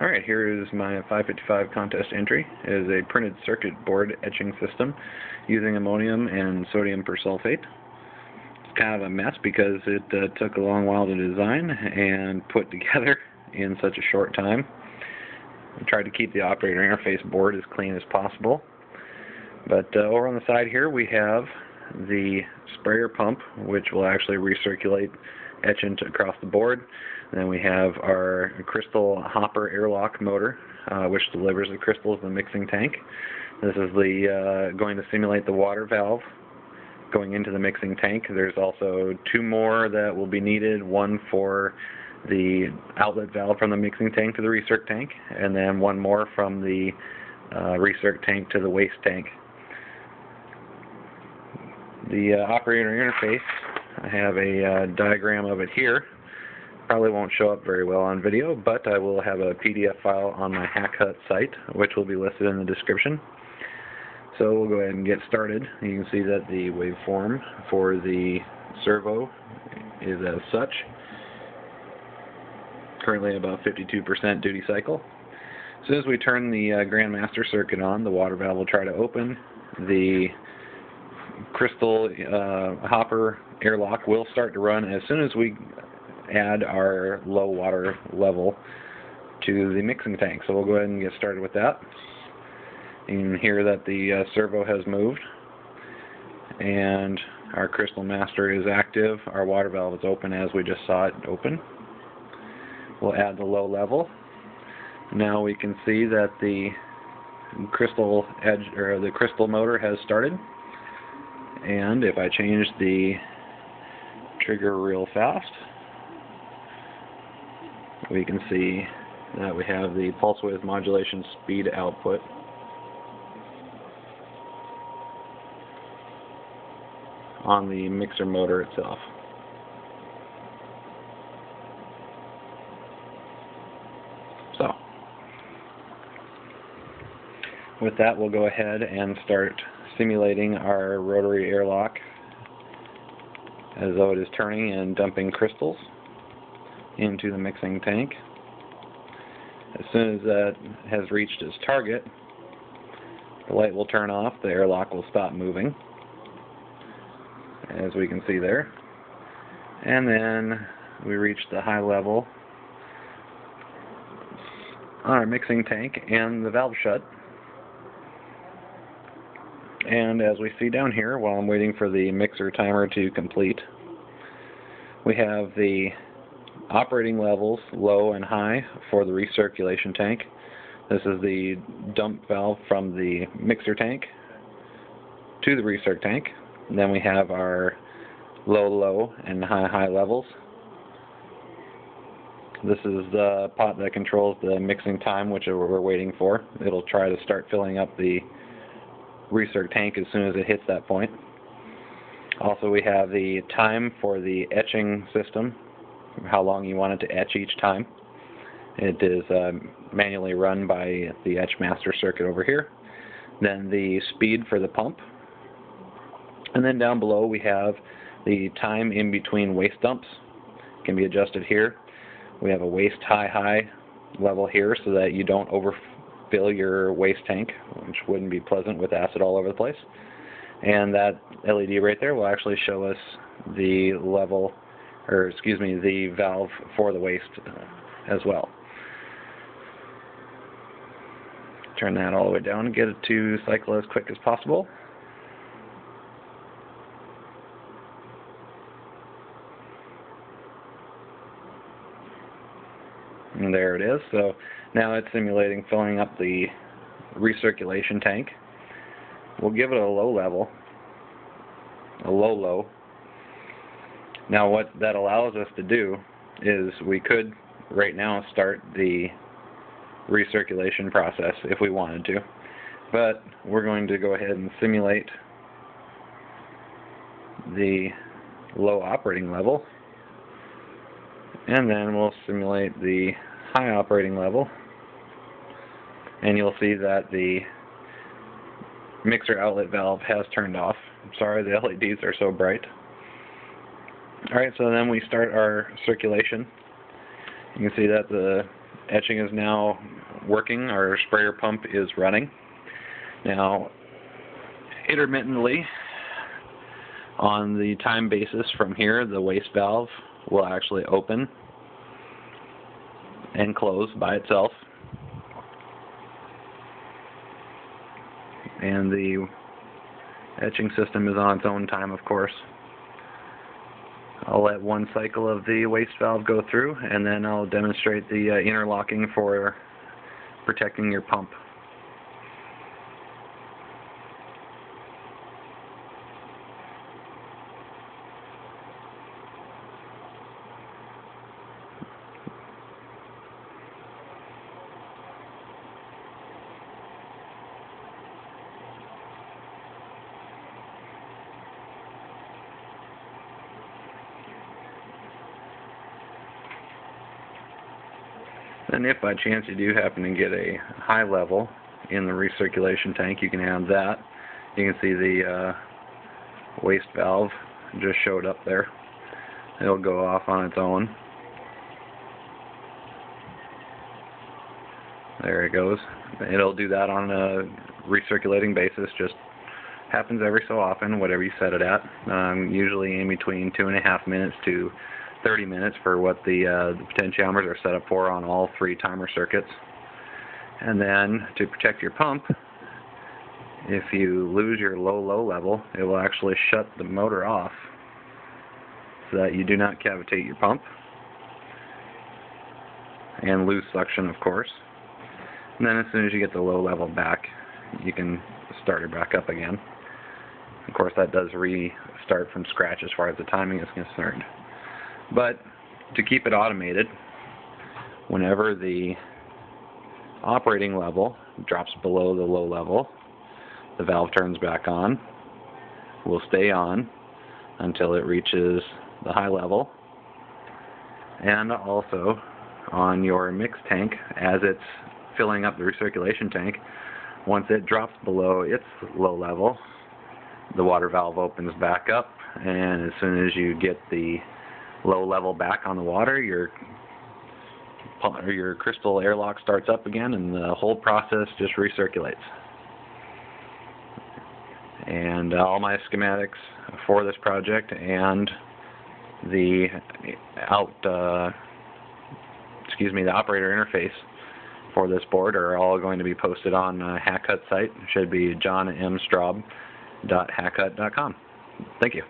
Alright, here is my 555 contest entry. It is a printed circuit board etching system using ammonium and sodium persulfate. It's kind of a mess because it took a long while to design and put together in such a short time. I tried to keep the operator interface board as clean as possible. But over on the side here we have the sprayer pump, which will actually recirculate etching across the board. And then we have our crystal hopper airlock motor, which delivers the crystals in the mixing tank. This is going to simulate the water valve going into the mixing tank. There's also two more that will be needed, one for the outlet valve from the mixing tank to the recirc tank, and then one more from the recirc tank to the waste tank. The operator interface, I have a diagram of it here. Probably won't show up very well on video, but I will have a PDF file on my HackHut site, which will be listed in the description. So we'll go ahead and get started. You can see that the waveform for the servo is as such. Currently about 52% duty cycle. As soon as we turn the Grandmaster circuit on, the water valve will try to open. The crystal hopper airlock will start to run as soon as we add our low water level to the mixing tank. So we'll go ahead and get started with that. You can hear that the servo has moved and our crystal master is active. Our water valve is open as we just saw it open. We'll add the low level. Now we can see that the crystal edge or the crystal motor has started. And if I change the trigger real fast, we can see that we have the pulse width modulation speed output. On the mixer motor itself. So, with that, we'll go ahead and start simulating our rotary airlock as though it is turning and dumping crystals into the mixing tank. As soon as that has reached its target, the light will turn off, the airlock will stop moving, as we can see there. And then we reach the high level on our mixing tank and the valve shut. And as we see down here, while I'm waiting for the mixer timer to complete, we have the operating levels, low and high, for the recirculation tank. This is the dump valve from the mixer tank to the recirc tank. And then we have our low and high levels. This is the pot that controls the mixing time, which we're waiting for. It'll try to start filling up the recirc tank as soon as it hits that point. Also, we have the time for the etching system, how long you want it to etch each time. It is manually run by the etch master circuit over here. Then the speed for the pump. And then down below we have the time in between waste dumps. It can be adjusted here. We have a waste high level here so that you don't overfill your waste tank, which wouldn't be pleasant with acid all over the place. And that LED right there will actually show us the level, or excuse me, the valve for the waste as well. Turn that all the way down and get it to cycle as quick as possible. And there it is. So now it's simulating filling up the recirculation tank. We'll give it a low level, a low. Now what that allows us to do is we could right now start the recirculation process if we wanted to, but we're going to go ahead and simulate the low operating level, and then we'll simulate the high operating level, and you'll see that the mixer outlet valve has turned off. I'm sorry, the LEDs are so bright. Alright, so then we start our circulation. You can see that the etching is now working. Our sprayer pump is running. Now, intermittently, on the time basis from here, the waste valve will actually open and close by itself. And the etching system is on its own time, of course. I'll let one cycle of the waste valve go through, and then I'll demonstrate the interlocking for protecting your pump. And if by chance you do happen to get a high level in the recirculation tank, you can add that. You can see the waste valve just showed up there. It'll go off on its own. There it goes. It'll do that on a recirculating basis. Just happens every so often, whatever you set it at. Usually in between 2.5 minutes to 30 minutes for what the potentiometers are set up for on all 3 timer circuits. And then to protect your pump, if you lose your low level, it will actually shut the motor off so that you do not cavitate your pump and lose suction, of course. And then as soon as you get the low level back, you can start it back up again. Of course, that does restart from scratch as far as the timing is concerned. But to keep it automated, whenever the operating level drops below the low level, the valve turns back on, will stay on until it reaches the high level. And also on your mix tank, as it's filling up the recirculation tank, once it drops below its low level, the water valve opens back up, and as soon as you get the low level back on the water, your crystal airlock starts up again, and the whole process just recirculates. And all my schematics for this project and the the operator interface for this board are all going to be posted on Hackut site. It should be johnmstraub.hackut.com. Thank you.